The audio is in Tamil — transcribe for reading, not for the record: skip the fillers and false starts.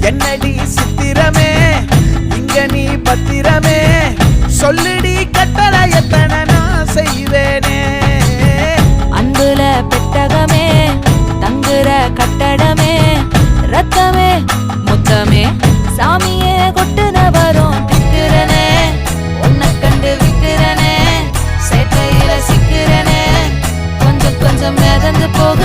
என்னடி சித்திரமே இங்க நீ பத்திரமே சொல்லுடி கட்டளை எத்தனை நான் செய்வேனே அன்புல பெட்டகமே தங்குற கட்டடமே ரத்தமே முத்தமே சாமியே கொட்டுன வரும் திக்கிறனே உன்னை கண்டு விக்கிறனே சேட்டையில சிக்கிறனே கொஞ்சம் கொஞ்சம் மிதந்து போக